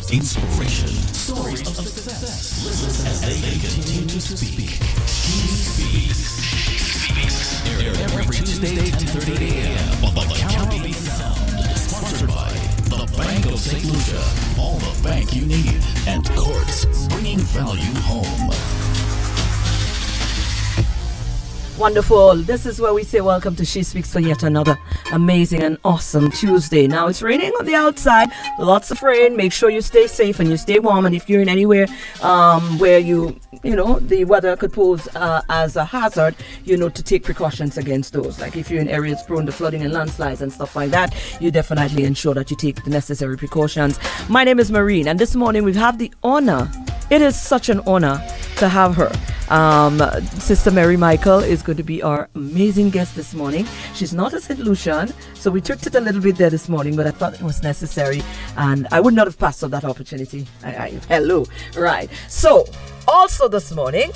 inspiration, stories of success. Listen as they continue to speak. She speaks. Every Tuesday at 30 a.m. on the Caribbean Sound. Sponsored by the Bank of St. Lucia. All the bank you need. And Courts, bringing value home. Wonderful. This is where we say welcome to She Speaks for yet another amazing and awesome Tuesday. Now it's raining on the outside, lots of rain. Make sure you stay safe and you stay warm. And if you're in anywhere where the weather could pose as a hazard, to take precautions against those. Like if you're in areas prone to flooding and landslides and stuff like that, you definitely ensure that you take the necessary precautions. My name is Mareen, and this morning we have the honor. It is such an honor to have her. Sister Mary Michael is going to be our amazing guest this morning. She's not a St. Lucian, so we tricked it a little bit there this morning, but I thought it was necessary, and I would not have passed up that opportunity. Hello. Right. So, also this morning,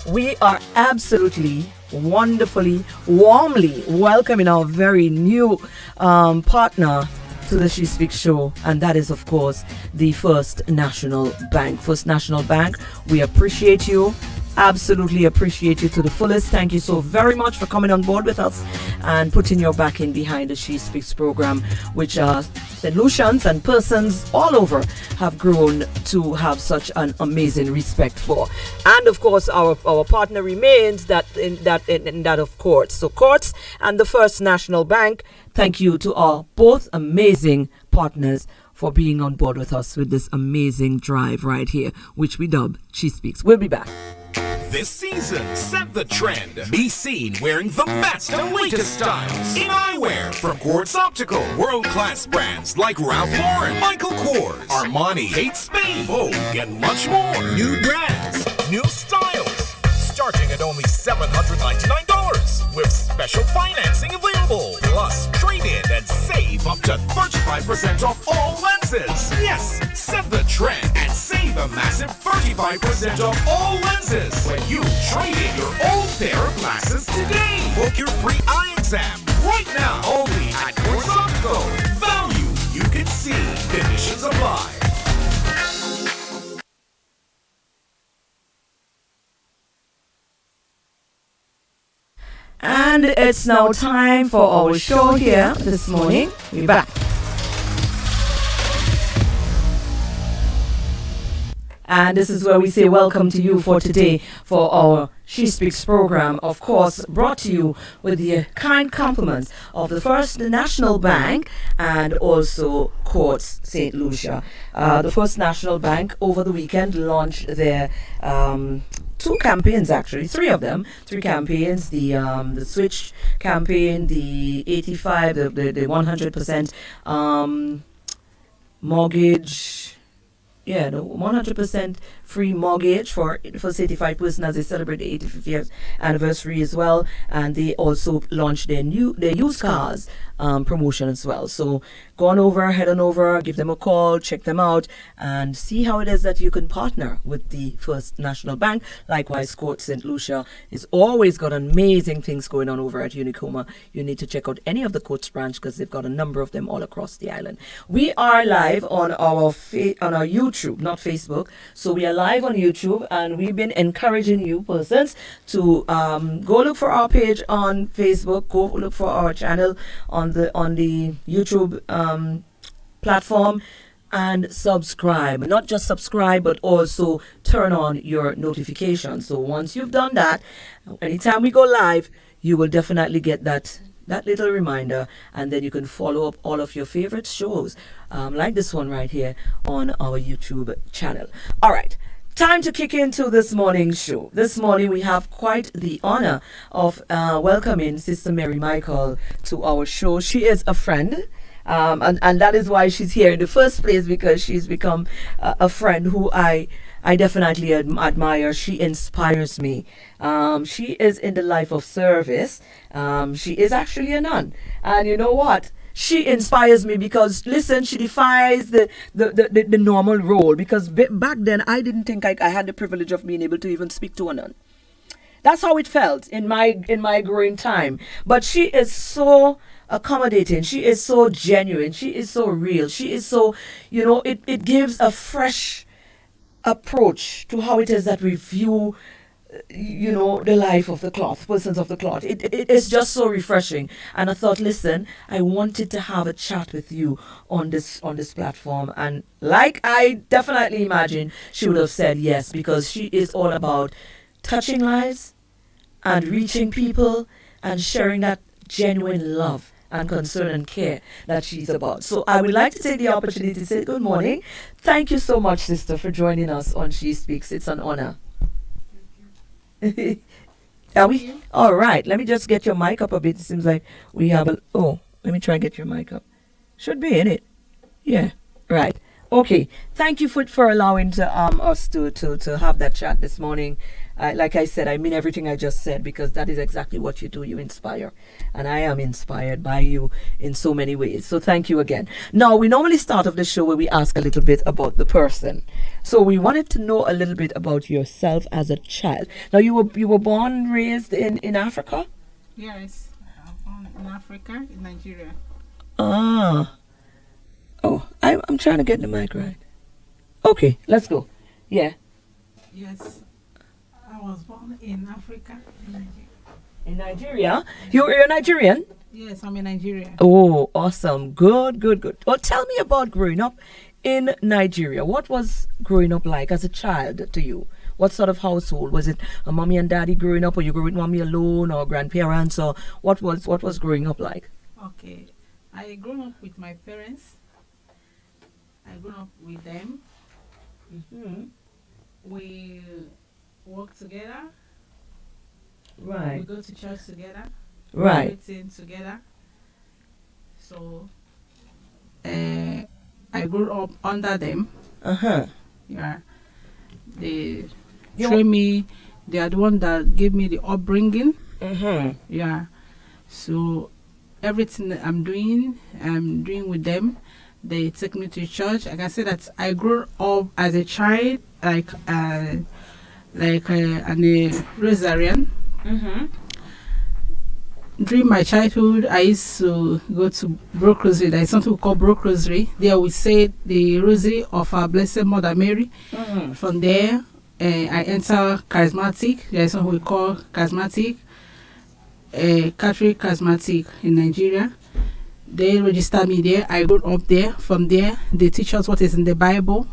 we are absolutely, wonderfully, warmly welcoming our very new partner to the She Speaks show, and that is, of course, the First National Bank. First National Bank, we appreciate you. Absolutely appreciate you to the fullest. Thank you so very much for coming on board with us and putting your backing behind the She Speaks program, which St. Lucians and persons all over have grown to have such an amazing respect for. And of course, our partner remains that of Courts. So Courts and the First National Bank, thank you to our both amazing partners for being on board with us with this amazing drive right here, which we dub She Speaks. We'll be back. This season, set the trend. Be seen wearing the best and latest styles in eyewear from Quartz Optical. World-class brands like Ralph Lauren, Michael Kors, Armani, Kate Spade, Vogue, and much more. New brands, new styles, starting at only $799 with special financing available. Plus, trade in and save up to 35% off all lenses. Yes, set the trend and save a massive 35% off all lenses when you trade in your old pair of glasses today. Book your free eye exam right now only at Quartz Optical. Value you can see. Conditions apply. And it's now time for our show here this morning. We're back. And this is where we say welcome to you for today for our She Speaks program, of course, brought to you with the kind compliments of the First National Bank and also Courts St. Lucia. The First National Bank over the weekend launched their two campaigns, actually, three campaigns, the Switch campaign, the 85, the 100% mortgage. Yeah, the 100% free mortgage for 85 person as they celebrate the 85th year anniversary as well, and they also launched their used cars promotion as well. So head on over, give them a call, check them out, and see how it is that you can partner with the First National Bank. Likewise, Court St. Lucia is always got amazing things going on over at Unicoma. You need to check out any of the Courts branch because they've got a number of them all across the island. We are live on our YouTube, not Facebook. So we are live on YouTube, and we've been encouraging you persons to go look for our page on Facebook, go look for our channel on the YouTube platform, and subscribe. Not just subscribe, but also turn on your notifications. So once you've done that, anytime we go live, you will definitely get that little reminder, and then you can follow up all of your favorite shows like this one right here on our YouTube channel. All right. Time to kick into this morning's show. This morning we have quite the honor of welcoming Sister Mary Michael to our show. She is a friend, and that is why she's here in the first place, because she's become a friend who I definitely admire. She inspires me. She is in the life of service. She is actually a nun, and you know what? She inspires me because, listen, she defies the normal role, because back then I didn't think I had the privilege of being able to even speak to a nun. That's how it felt in my growing time. But she is so accommodating. She is so genuine. She is so real. She is so, it gives a fresh approach to how it is that we view the life of the cloth, persons of the cloth. It is just so refreshing. And I thought, listen, I wanted to have a chat with you on this platform. And like I definitely imagine she would have said yes, because she is all about touching lives and reaching people and sharing that genuine love and concern and care that she's about. So I would like to take the opportunity to say good morning. Thank you so much, sister, for joining us on She Speaks. It's an honor. Are we? All right. Let me just get your mic up a bit. It seems like we have let me try and get your mic up. Should be in it. Yeah. Right. Okay. Thank you for allowing us to have that chat this morning. Like I said, I mean everything I just said, because that is exactly what you do. You inspire. And I am inspired by you in so many ways. So thank you again. Now, we normally start off the show where we ask a little bit about the person. So we wanted to know a little bit about yourself as a child. Now, you were born and raised in Africa? Yes, born in Africa, in Nigeria. Ah. Oh, I'm trying to get the mic right. Okay, let's go. Yeah. Yes, I was born in Africa, in Nigeria. In Nigeria? You're Nigerian? Yes, I'm in Nigeria. Oh, awesome. Good. Well, tell me about growing up in Nigeria. What was growing up like as a child to you? What sort of household? Was it a mommy and daddy growing up, or you grew with mommy alone, or grandparents, or what was growing up like? Okay, I grew up with my parents. I grew up with them. Mm-hmm. We work together. Right. We go to church together. Right. Everything together. So, I grew up under them. Uh-huh. Yeah. They train me. They are the one that gave me the upbringing. Mm-hmm. Yeah. So everything that I'm doing with them. They take me to church. I can say that I grew up as a child, like a Rosarian. Mm-hmm. During my childhood, I used to go to Broke Rosary. There is something we call Broke Rosary. There we say the Rosary of our Blessed Mother Mary. Mm-hmm. From there, I enter Charismatic. There is something we call Charismatic, Catholic Charismatic in Nigeria. They registered me there. I grew up there. From there, they teach us what is in the Bible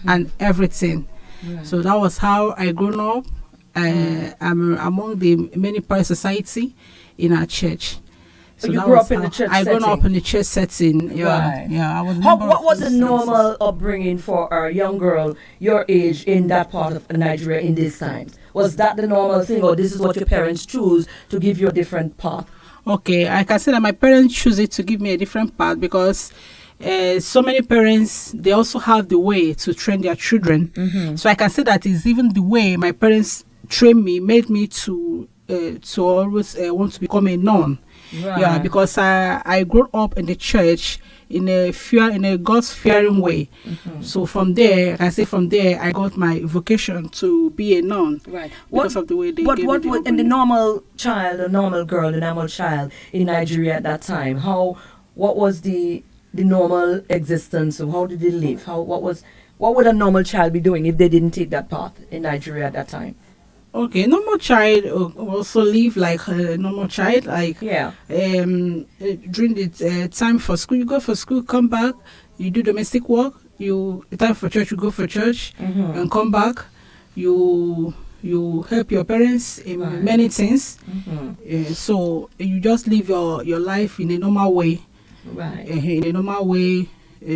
and everything. Right. So that was how I grew up. I'm among the many part society in our church. So you grew up in the church I setting? grew up in the church setting. Yeah, Right. yeah. I was. What was a normal upbringing for a young girl your age in that part of Nigeria in these times? Was that the normal thing, or this is what your parents choose to give you a different path? Okay, I can say that my parents choose it to give me a different path because so many parents, they also have the way to train their children. Mm-hmm. So I can say that is even the way my parents trained me, made me to always want to become a nun. Right. Yeah, because I grew up in the church in a God's fearing way. Mm-hmm. So from there, I got my vocation to be a nun. Right. Because of the way they what gave me the was in the normal child, a normal girl, a normal child in Nigeria at that time? What was the normal existence? Of how did they live? What would a normal child be doing if they didn't take that path in Nigeria at that time? Okay, normal child also live like a normal child. Like during the time for school, you go for school, come back, you do domestic work. The time for church, you go for church, and come back. You help your parents in many things. So you just live your life in a normal way. Right. In a normal way,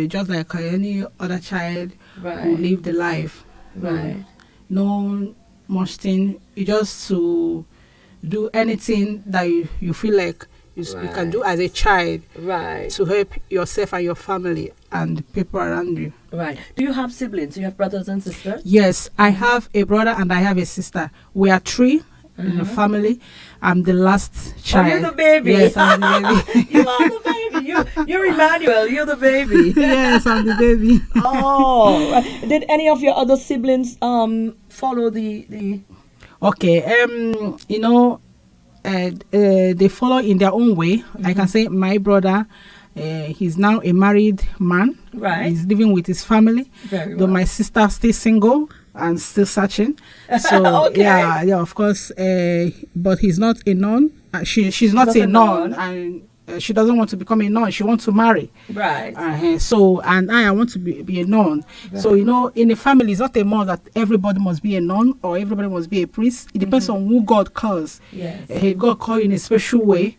just like any other child who live the life. Right. No much thing. You just to do anything that you feel like you can do as a child, to help yourself and your family and the people around you. Right. Do you have siblings? Do you have brothers and sisters? Yes, I have a brother and I have a sister. We are three in the family. I'm the last child. Oh, you're the baby. Yes, I'm the baby. You are the baby. You're Emmanuel. You're the baby. Yes, I'm the baby. Oh, right. Did any of your other siblings follow the? Okay. They follow in their own way. I can say my brother, he's now a married man. Right. He's living with his family. Very Though well. my sister still single and still searching. So Okay. yeah, of course. But he's not a nun. She's not a nun, and she doesn't want to become a nun. She wants to marry. Right. So, and I want to be a nun. Right. So, in a family, it's not a must that everybody must be a nun or everybody must be a priest. It depends on who God calls. Yes. If God calls you in a special way,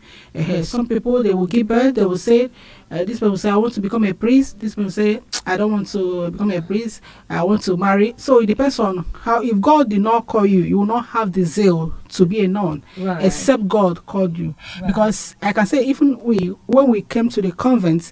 some people, they will give birth, they will say, this person will say, I want to become a priest. This person will say, I don't want to become a priest. I want to marry. So it depends on how, if God did not call you, you will not have the zeal to be a nun, Right. except God called you. Right. Because I can say, even when we came to the convent,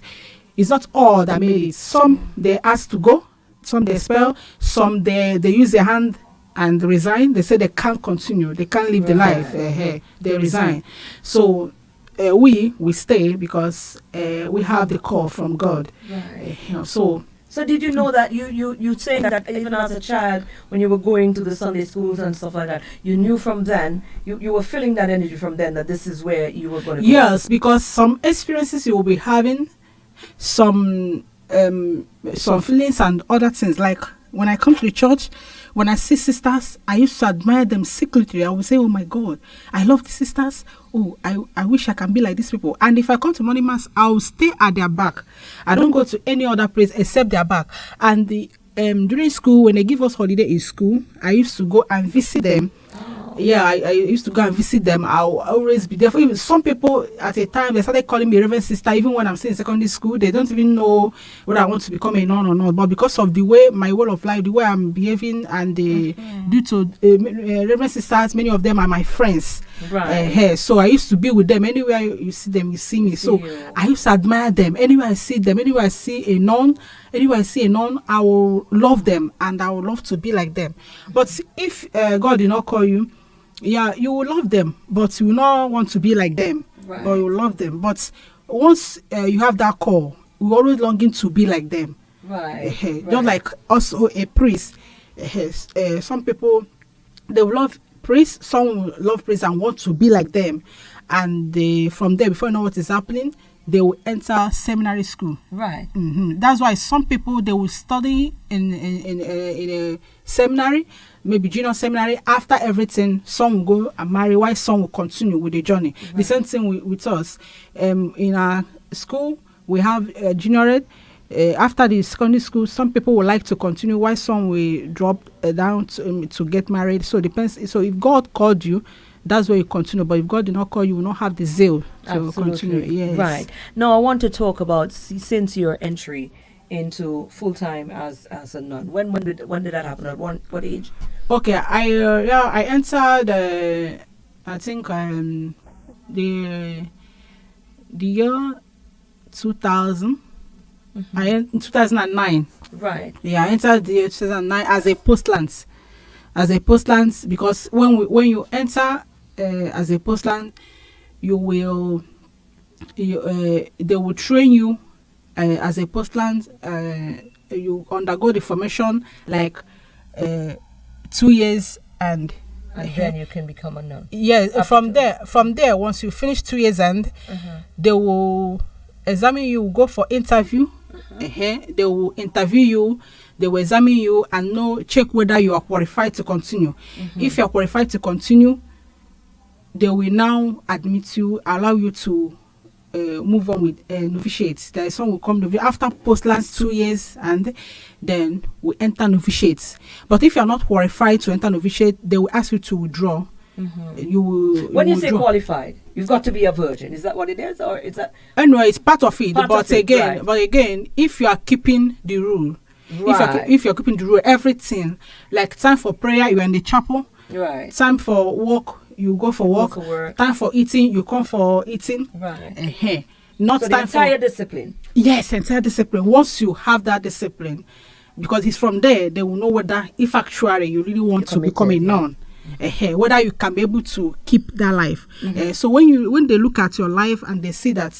it's not all that made it. Some they asked to go, some they expel, some they use their hand and resign. They say they can't continue, they can't live the life. They resign. So we stay because we have the call from God. Right. So did you know that you say that even as a child, when you were going to the Sunday schools and stuff like that, you knew from then, you were feeling that energy from then that this is where you were going to go? Yes, because some experiences you will be having, some feelings and other things. Like when I come to the church, when I see sisters, I used to admire them secretly. I would say, oh my God, I love the sisters. Oh, I wish I can be like these people. And if I come to morning mass, I'll stay at their back. I don't go to any other place except their back. And during school, when they give us holiday in school, I used to go and visit them. Yeah, I used to go and visit them. I'll always be there. Even some people at a time, they started calling me Reverend Sister. Even when I'm still in secondary school, they don't even know whether I want to become a nun or not. But because of the way my way of life, the way I'm behaving, and due to Reverend Sisters, many of them are my friends. Right. So I used to be with them. Anywhere you see them, you see me. So I used to admire them. Anywhere I see them, anywhere I see a nun, I will love them and I will love to be like them. But if God did not call you, yeah, you will love them, but you will not want to be like them. Right. But you will love them. But once you have that call, we're always longing to be like them. Right. Just like also a priest. Some people, they will love priests, some will love priests and want to be like them. And from there, before you know what is happening, they will enter seminary school. Right. That's why some people, they will study in a seminary, maybe junior seminary. After everything, some will go and marry, while some will continue with the journey. Right. The same thing with us. In our school, we have juniorate. After the secondary school, some people would like to continue, while some will drop down to get married. So it depends. So if God called you, that's where you continue. But if God did not call you, will not have the zeal to continue. Yes. Right. Now I want to talk about since your entry into full time as a nun. When did that happen? At what age? Okay, I entered. I think the year 2000. In 2009. Right. Yeah, I entered the year 2009 as a postlant. Because when you enter as a postlant, they will train you as a postlant. You undergo the formation like 2 years and then you can become a nun. Yeah, from there, once you finish 2 years and they will examine you, go for interview. They will interview you, they will examine you and check whether you are qualified to continue. If you are qualified to continue, they will now admit you, allow you to move on with novitiates. There is some will come after postlands 2 years and then we enter novitiates. But if you are not qualified to enter novitiate, they will ask you to withdraw. When you say qualified, you've got to be a virgin. Is that what it is, or is that? Anyway, it's part of it. But again, if you are keeping the rule, if you're keeping the rule, everything like time for prayer, you're in the chapel. Right. Time for work, you go for work. Time for eating, you come for eating. Right. Not so time the entire for discipline. Yes, entire discipline. Once you have that discipline, because it's from there they will know whether if actually you really want to become a nun. Whether you can be able to keep that life. So when they look at your life and they see that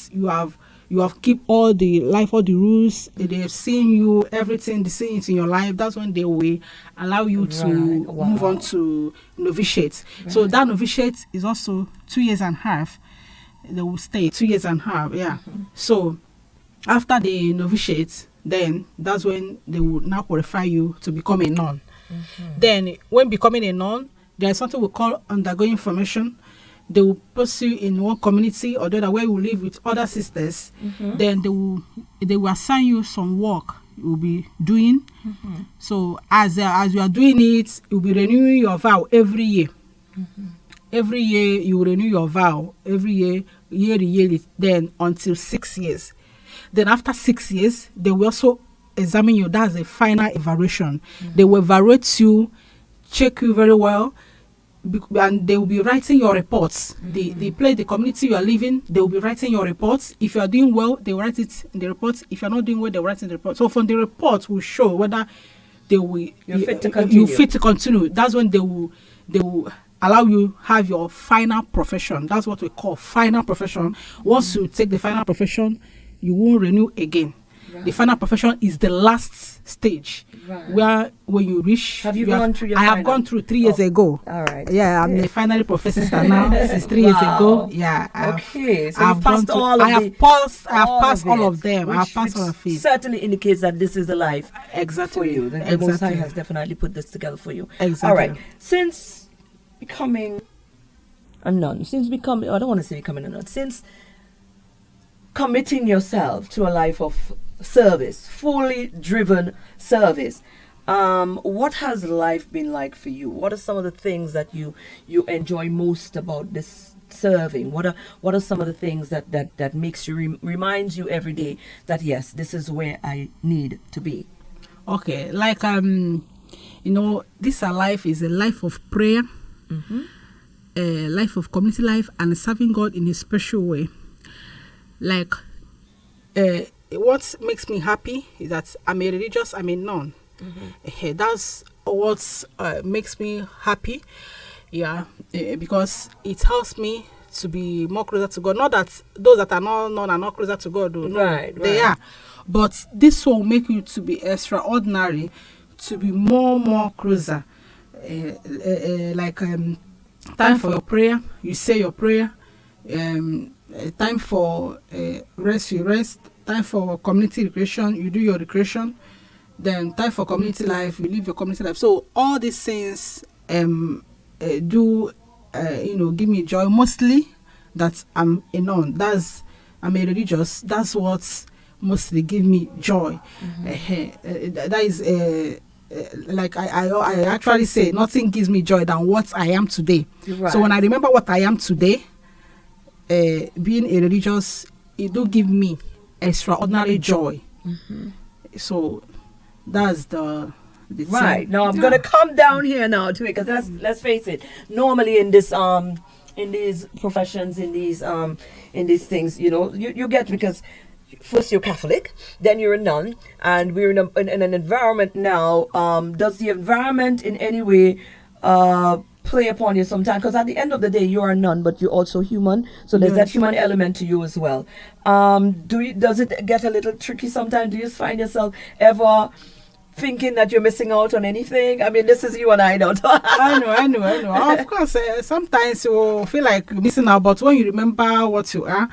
you have keep all the rules. They have seen you, everything, they see it in your life. That's when they will allow you to move on to novitiate. So that novitiate is also 2.5 years. They will stay 2.5 years. Yeah. So after the novitiate, then that's when they will now qualify you to become a nun. Then when becoming a nun, there is something we call undergoing formation. They will post you in one community or the other where you will live with other sisters. Then they will assign you some work you will be doing. So as you are doing it, you'll be renewing your vow every year. Every year you renew your vow. Every year, yearly, then until 6 years. Then after 6 years, they will also examine you. That's a final evaluation. They will evaluate you, check you very well, and they will be writing your reports. The community you are living, they will be writing your reports. If you are doing well, they will write it in the reports. If you are not doing well, they will write it in the report. So from the report will show whether you're fit to continue. That's when they will allow you have your final profession. That's what we call final profession. Once you take the final profession, you won't renew again. The final profession is the last stage, where when you reach. Have you gone through your I have gone through 3 years ago. All right. Yeah, I'm a finally professor now. Since 3 years ago. Yeah. Okay. So I've passed all of I have passed all of them. I have passed all of it. Certainly indicates that this is the life for you. The Most High has definitely put this together for you. Exactly. All right. Since becoming a nun, since committing yourself to a life of service, fully driven service, what has life been like for you? What are some of the things that you enjoy most about this serving? What are some of the things that makes you reminds you every day that yes, this is where I need to be? Okay, like this life is a life of prayer, a life of community life, and serving God in a special way. Like, what makes me happy is that I'm a nun. That's what makes me happy. Yeah, because it helps me to be more closer to God. Not that those that are not known are not closer to God. No, right. They are. But this will make you to be extraordinary, to be more closer. Time for your prayer, you say your prayer. Time for rest, you rest. Time for community recreation, you do your recreation. Then time for community life, you live your community life. So all these things give me joy. Mostly that I'm a nun. I'm a religious. That's what mostly give me joy. That is like I actually say, nothing gives me joy than what I am today. Right. So when I remember what I am today, being a religious, it do give me extraordinary joy. So that's the right thing. Now I'm gonna come down here now to it, because let's face it, normally in this in these professions, in these things, you get, because first you're Catholic, then you're a nun, and we're in an environment now. Does the environment in any way play upon you sometimes? Because at the end of the day, you're a nun, but you're also human, so there's that human element to you as well. Does it get a little tricky sometimes? Do you find yourself ever thinking that you're missing out on anything? I mean, this is you and I don't. I know. Of course, sometimes you feel like you're missing out, but when you remember what you are,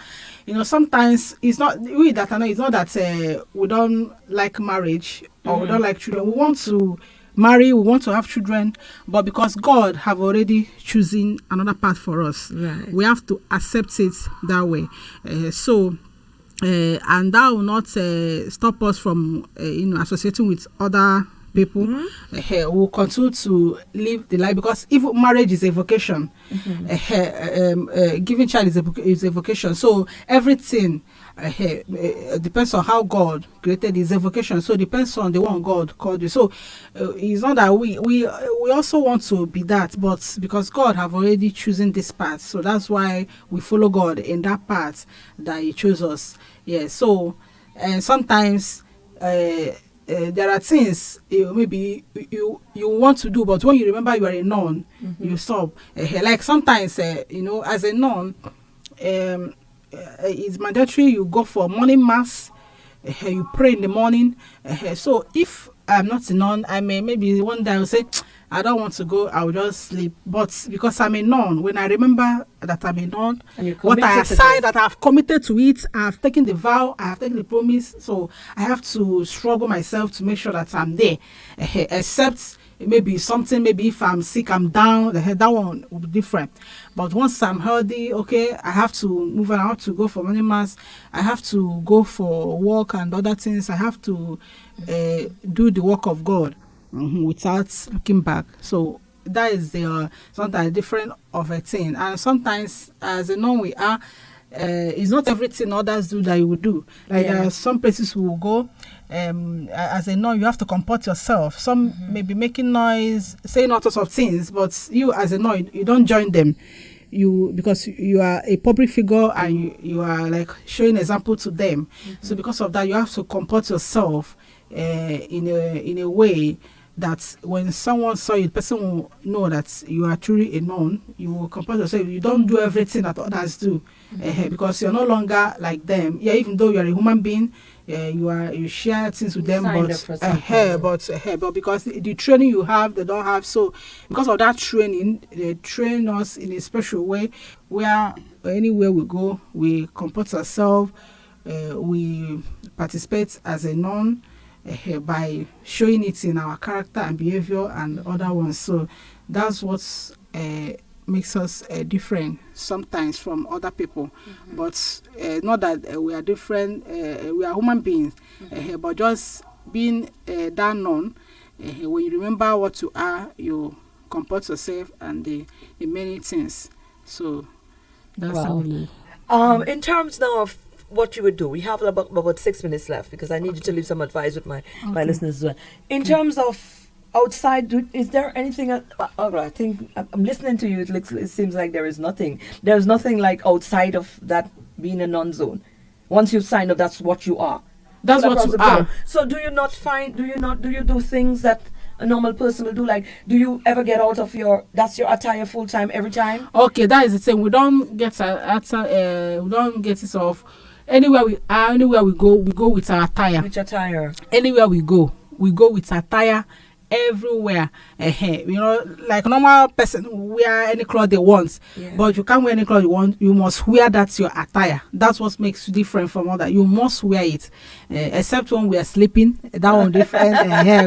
sometimes it's not we that I know. It's not that we don't like marriage or we don't like children. We want to marry, we want to have children, but because God have already chosen another path for us, right, we have to accept it that way. And that will not stop us from associating with other people. We'll continue to live the life, because even marriage is a vocation. Giving child is a vocation. So everything depends on how God created is a vocation. So it depends on the one God called you. So it's not that we also want to be that, but because God have already chosen this path, so that's why we follow God in that path that He chose us. Yeah. So and sometimes there are things maybe you want to do, but when you remember you are a nun, you stop. Like sometimes as a nun, it's mandatory. You go for morning mass. You pray in the morning. So if I'm not a nun, I may maybe one day I will say, I don't want to go, I will just sleep. But because I'm a nun, when I remember that I'm a nun, what I aside that I've committed to it, I've taken the vow, I have taken the promise, so I have to struggle myself to make sure that I'm there. Except maybe something, maybe if I'm sick, I'm down, that one will be different. But once I'm healthy, okay, I have to move on, I have to go for morning mass, I have to go for work and other things, I have to do the work of God. Without looking back. So that is the sometimes different of a thing. And sometimes as a nun we are, it's not everything others do that you will do. Like there are some places we will go, as a nun you have to comport yourself. Some may be making noise, saying all sorts of things, but you as a nun you don't join them. You, because you are a public figure and you are like showing example to them. So because of that you have to comport yourself in a way that when someone saw you, the person will know that you are truly a nun. You will compare yourself. You don't do everything that others do, because you're no longer like them. Yeah, even though you are a human being, you share things with them, but because the training you have, they don't have. So because of that training, they train us in a special way where anywhere we go, we comport ourselves. We participate as a nun. By showing it in our character and behavior and other ones. So that's what makes us different sometimes from other people. But not that we are different, we are human beings, but just being that known, when you remember what you are, you comport yourself and the many things. So that's how we live. In terms now of what you would do, we have about 6 minutes left because I need you to leave some advice with my listeners as well. In terms of outside, is there anything? I think I'm listening to you. It seems like there is nothing. There's nothing like outside of that being a non-zone. Once you've signed up, that's what you are. That's what you are. So do you do things that a normal person will do? Like, do you ever get out of your attire full time every time? Okay, that is the thing. We don't get we don't get it off. Anywhere we go with our attire. Which attire? Anywhere we go with attire. Everywhere, like a normal person wear any clothes they want, but you can't wear any clothes you want. You must wear that's your attire. That's what makes you different from other. You must wear it, except when we are sleeping. That one different.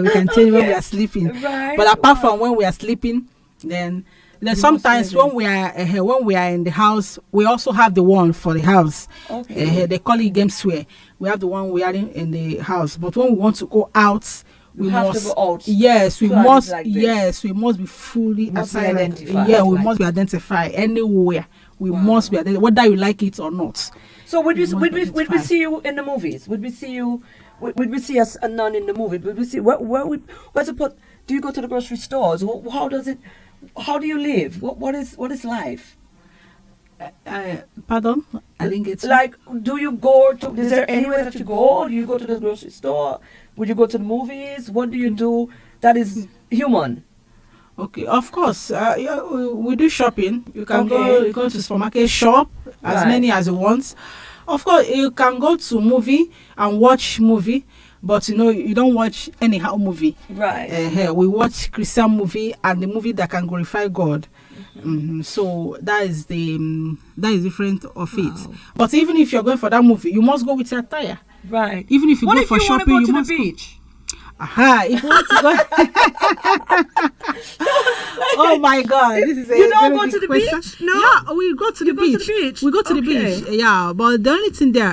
We can change when we are sleeping. Right. But apart from when we are sleeping, then sometimes when we are in the house, we also have the one for the house. Okay. They call it game swear. We have the one wearing in the house, but when we want to go out. We must go out. Yes, we must. Like yes, we must be fully identified. Yeah, we must be identified anywhere. We must be identified, whether you like it or not. So would we see you in the movies? Would we see you? Would we see us a nun in the movie? Would we see where's it put? Do you go to the grocery stores? How does it? How do you live? What is life? Pardon? I didn't get. Like, do you go to? Is there anywhere that you go? Do you go to the grocery store? Would you go to the movies? What do you do that is human? Okay, of course. We do shopping. You can go to supermarket, shop as many as you want. Of course, you can go to movie and watch movie, but you don't watch anyhow movie. Right. We watch Christian movie and the movie that can glorify God. So that is different of it. But even if you're going for that movie, you must go with your attire. Right. Even if you go for shopping, you must go to the beach. If you want to go. Oh my God! This is you don't go to the beach. No. Yeah, we go to the beach. We go to the beach. Yeah, but the only thing there,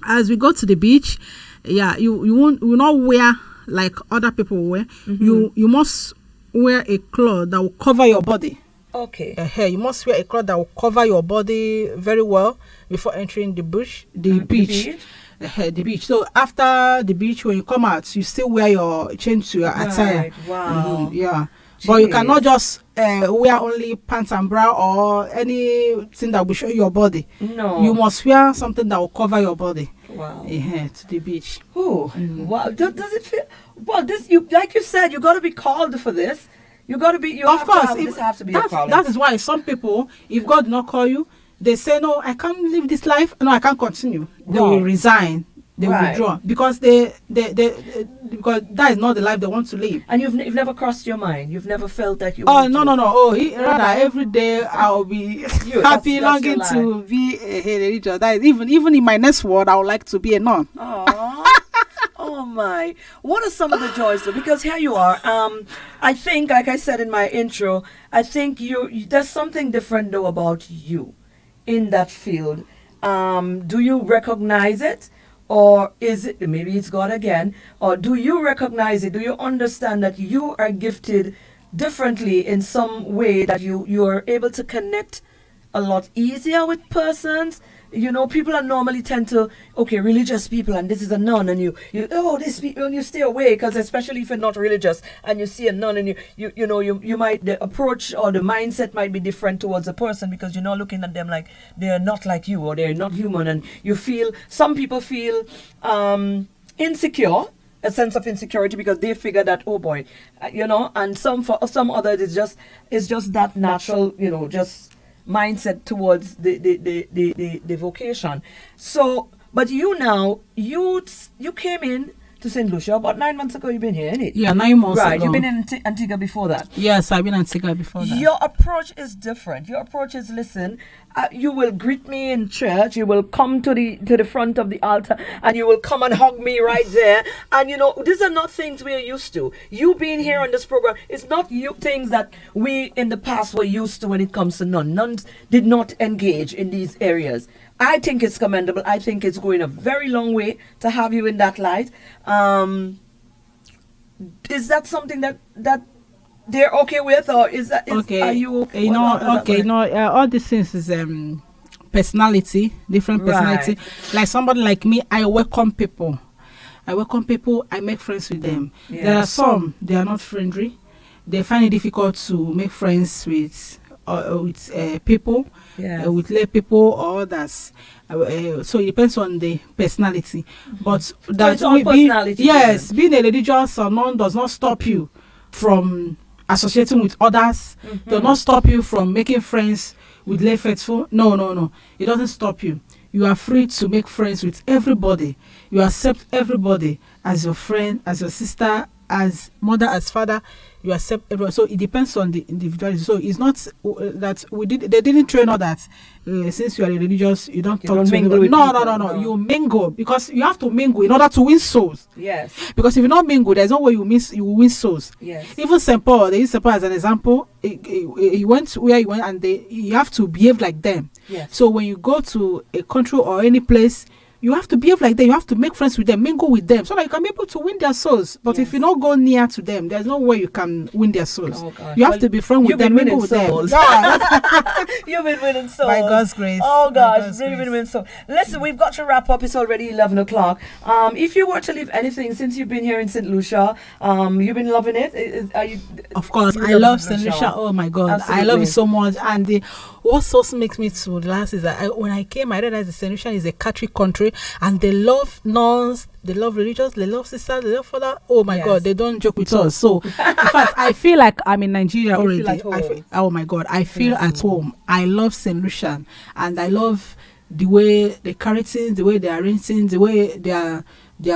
as we go to the beach, you will not wear like other people wear. You must wear a cloth that will cover your body. Okay. You must wear a cloth that will cover your body very well before entering the beach. The beach. So after the beach, when you come out, you still wear your change to your attire. Wow. Yeah. Jeez. But you cannot just wear only pants and bra or anything that will show your body. No. You must wear something that will cover your body. Wow. To the beach. Oh. Wow. Does it feel? Well, like you said, you got to be called for this. You got to be. This has to be a calling. That is why some people, if God did not call you, they say, no, I can't live this life. No, I can't continue. They will resign. They will withdraw because because that is not the life they want to live. And you've never crossed your mind. You've never felt that you. Oh no. Oh, rather every day I'll be happy, longing to be a religious. That is, even in my next world, I would like to be a nun. Oh my! What are some of the joys though? Because here you are. I think, like I said in my intro, I think there's something different though about you in that field. Do you recognize it? Or is it, maybe it's God again, or do you recognize it? Do you understand that you are gifted differently in some way, that you are able to connect a lot easier with persons? You know, people are normally tend to, okay, religious people, and this is a nun, and this people, and you stay away, because especially if you're not religious and you see a nun, and you might, the approach or the mindset might be different towards a person, because you're not looking at them like they're not like you, or they're not human, and some people feel insecure, a sense of insecurity, because they figure that, oh boy, and for some others it's just that natural, just mindset towards the vocation. So, but you came in to St. Lucia about 9 months ago. You've been here, isn't it? Yeah, 9 months ago. Right, you've been in Antigua before that. Yes, I've been in Antigua before that. Your approach is different. Your approach is, listen, you will greet me in church, you will come to the front of the altar, and you will come and hug me right there. And these are not things we're used to. You being here on this program, it's not things that we in the past were used to when it comes to nuns. Nuns did not engage in these areas. I think it's commendable. I think it's going a very long way to have you in that light. Is that something that they're okay with, or okay? Are you all these things is personality, different personality. Right. Like somebody like me, I welcome people. I make friends with them. Yeah. There are some, they are not friendly. They find it difficult to make friends with people, with lay people or others. So it depends on the personality. Mm-hmm. But being a religious or non does not stop you from associating with others. Mm-hmm. Does not stop you from making friends with lay faithful. No. It doesn't stop you. You are free to make friends with everybody. You accept everybody as your friend, as your sister, as mother, as father. You accept everyone. So it depends on the individuality. So it's not that they didn't train all that. Since you are religious, you don't talk to anybody. No. You mingle, because you have to mingle in order to win souls. Yes. Because if you don't mingle, there's no way you win souls. Yes. Even St. Paul, they use St. Paul as an example. He went where he went, and you have to behave like them. Yes. So when you go to a country or any place, you have to behave like them. You have to make friends with them, mingle with them, so that you can be able to win their souls. But if you don't go near to them, there's no way you can win their souls. Oh, you have to be friends with them, mingle with them. Yeah. You've been winning souls. By God's grace. Oh gosh, really been winning souls. Listen, we've got to wrap up. It's already 11 o'clock. If you were to leave anything since you've been here in St. Lucia, you've been loving it. Of course, I love St. Lucia. Oh my God, absolutely. I love it so much. And what also makes me to last is that when I came, I realized that St. Lucia is a Catholic country, and they love nuns, they love religious, they love sisters, they love father. Oh my God, they don't joke with us. So in fact, I feel like I'm in Nigeria already. Oh my God, I feel at home. I love St. Lucian, and I love the way they carry things, the way they arrange things, the way they are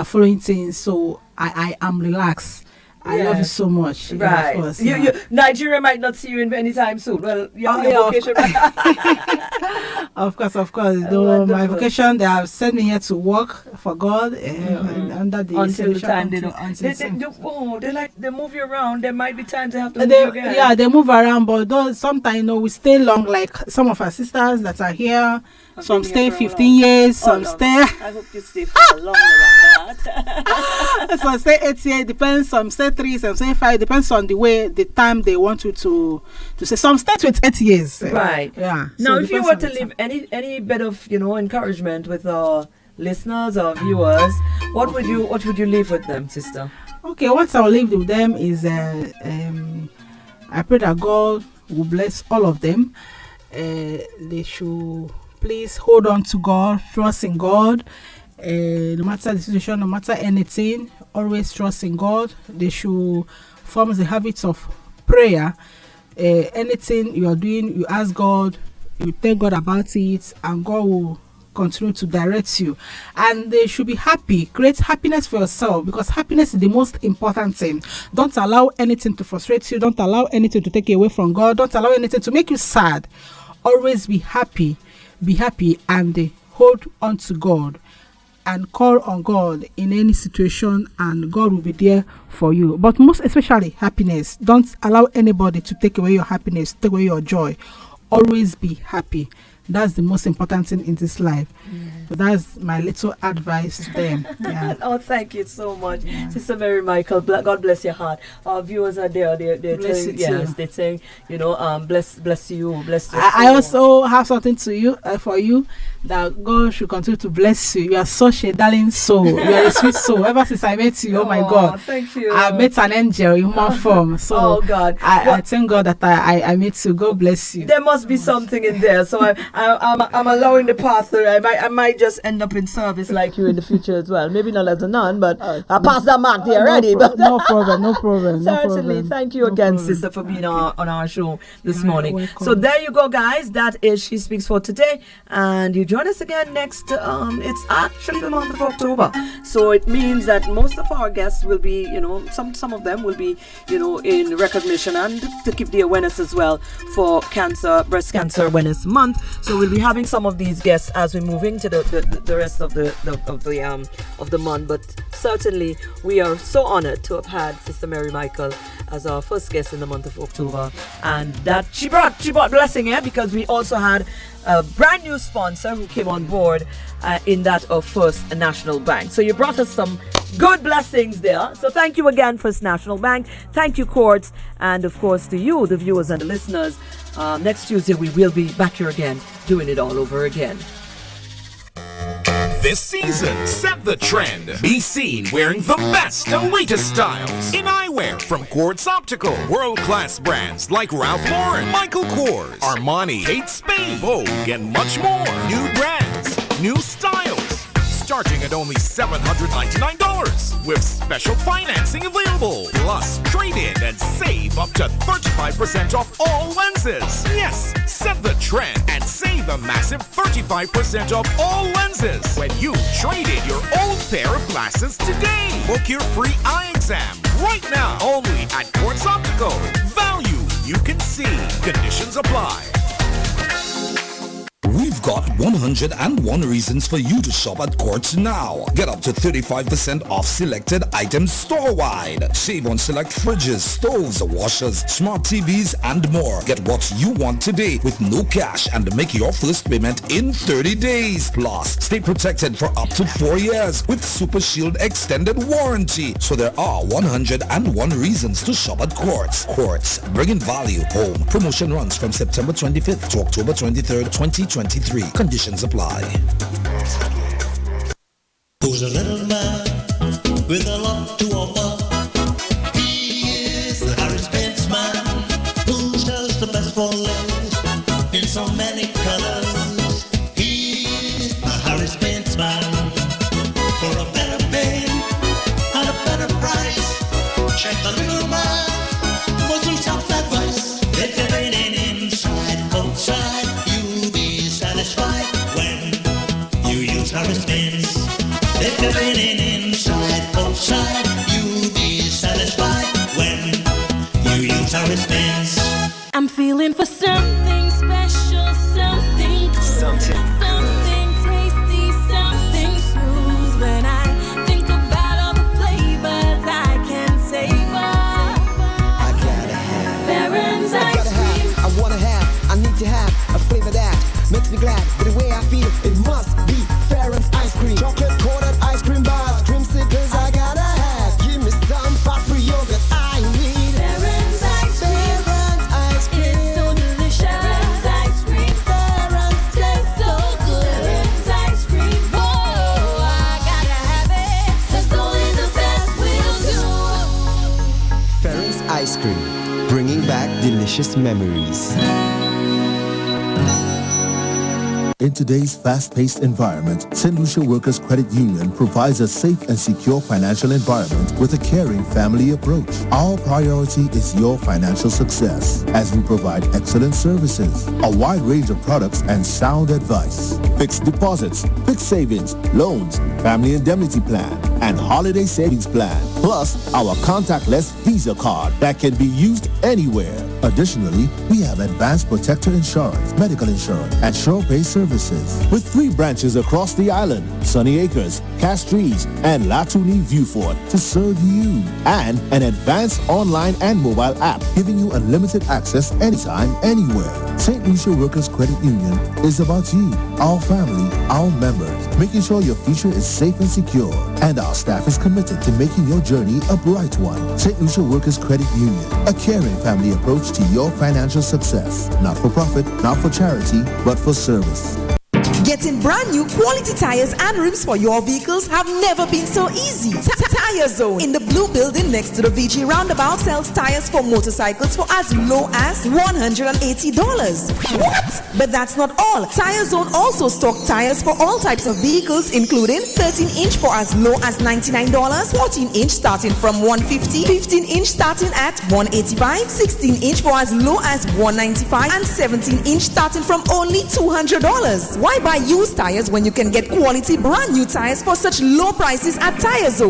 following things. So I am relaxed. I love you so much. Right. Yeah, of course, Nigeria might not see you in anytime soon. Well, your vocation. Of course. My vocation, they have sent me here to work for God under the until the time they don't. They move you around. There might be times they have to move you again. Yeah, they move around, but sometimes we stay long. Like some of our sisters that are here. Some stay 15 years, some stay. I hope you stay for longer than that. Some stay 8 years, depends. Some stay 3, some stay 5, depends on the time they want you to say. Some stay with 8 years. Right. Yeah. Now, if you were to leave any bit of encouragement with our listeners or viewers, what would you leave with them, sister? Okay, what I'll leave with them is I pray that God will bless all of them. They should please hold on to God, trust in God. No matter the situation, no matter anything, always trust in God. They should form the habits of prayer. Anything you are doing, you ask God You tell God about it, and God will continue to direct you. And they should be happy. Create happiness for yourself, because happiness is the most important thing. Don't allow anything to frustrate you. Don't allow anything to take you away from God. Don't allow anything to make you sad. Always be happy. Be happy, and hold on to God and call on God in any situation, and God will be there for you. But most especially happiness. Don't allow anybody to take away your happiness, take away your joy. Always be happy. That's the most important thing in this life. So that's my little advice to them. Yeah. Oh, thank you so much, Sister Mary Michael. God bless your heart. Our viewers are there. They're telling, yes, they're saying, bless you, bless you. I also have something to you for you, that God should continue to bless you. You are such a darling soul. You are a sweet soul. Ever since I met you, oh my God, thank you. I met an angel in human form. So oh God, I thank God that I met you. God bless you. There must be something in there. So I'm allowing the path through. I might just end up in service like you in the future as well. Maybe not as a nun, but I passed that mark there already. No problem. Certainly. Thank you again, sister, for being on our show this morning. Welcome. So there you go, guys. That is She Speaks for today. And you join us again next. It's actually the month of October. So it means that most of our guests will be, some of them will be, in recognition and to keep the awareness as well for breast cancer awareness month. So we'll be having some of these guests as we move into the rest of the month. But certainly we are so honored to have had Sister Mary Michael as our first guest in the month of October, and that she brought blessing here, because we also had a brand new sponsor who came on board in that of First National Bank. So you brought us some good blessings there. So thank you again, First National Bank. Thank you, Courts, and of course to you, the viewers and the listeners. Next Tuesday we will be back here again, doing it all over again. This season, set the trend. Be seen wearing the best and latest styles in eyewear from Quartz Optical. World-class brands like Ralph Lauren, Michael Kors, Armani, Kate Spade, Vogue, and much more. New brands, new styles, starting at only $799 with special financing available. Plus, trade in and save up to 35% off all lenses. Yes, set the trend and save a massive 35% off all lenses when you trade in your old pair of glasses today. Book your free eye exam right now only at Quartz Optical. Value you can see. Conditions apply. We've got 101 reasons for you to shop at Quartz now. Get up to 35% off selected items store-wide. Save on select fridges, stoves, washers, smart TVs, and more. Get what you want today with no cash and make your first payment in 30 days. Plus, stay protected for up to 4 years with Super Shield extended warranty. So there are 101 reasons to shop at Quartz. Quartz, bringing value home. Promotion runs from September 25th to October 23rd, 2023. Conditions apply. Who's a little man with a lot to offer? He is the Harris-Benz man who sells the best for less in so many colors. He is the Harris-Benz man for a better pay and a better price. Check the little man for some self-advice. If you're raining inside, outside, you'll be satisfied when you use Harris-Benz. If you're raining inside, outside, you'll be satisfied when you use Harris-Benz. I'm feeling for something special, something tasty, something smooth. When I think about all the flavors I can savor, I gotta have Baron's ice cream. I wanna have, I need to have a flavor that makes me glad. But the way I feel, it must be Farron's ice cream. Chocolate coated ice cream bars, creamsicles I gotta have. Give me some fat-free yogurt I need. Baron's ice cream. Farron's ice cream. It's so delicious. Baron's ice cream. Farron's Tastes so good. Baron's ice cream. Oh, I gotta have it. 'Cause only the best will do. Farron's ice cream, bringing back delicious memories. In today's fast-paced environment, St. Lucia Workers Credit Union provides a safe and secure financial environment with a caring family approach. Our priority is your financial success as we provide excellent services, a wide range of products, and sound advice. Fixed deposits, fixed savings, loans, family indemnity plan, and holiday savings plan. Plus, our contactless Visa card that can be used anywhere. Additionally, we have advanced protector insurance, medical insurance, and SurePay services. With 3 branches across the island, Sunny Acres, Castries, and Latuni Viewfort to serve you. And an advanced online and mobile app giving you unlimited access anytime, anywhere. St. Lucia Workers Credit Union is about you, our family, our members, making sure your future is safe and secure. And our staff is committed to making your journey a bright one. St. Lucia Workers Credit Union, a caring family approach to your financial success. Not for profit, not for charity, but for service. Getting brand new quality tires and rims for your vehicles have never been so easy. Tire Zone in the blue building next to the VG roundabout sells tires for motorcycles for as low as $180. What? But that's not all. Tire Zone also stock tires for all types of vehicles, including 13-inch for as low as $99, 14-inch starting from $150, 15-inch starting at $185, 16-inch for as low as $195, and 17-inch starting from only $200. Why buy used tires when you can get quality brand new tires for such low prices at Tire Zone?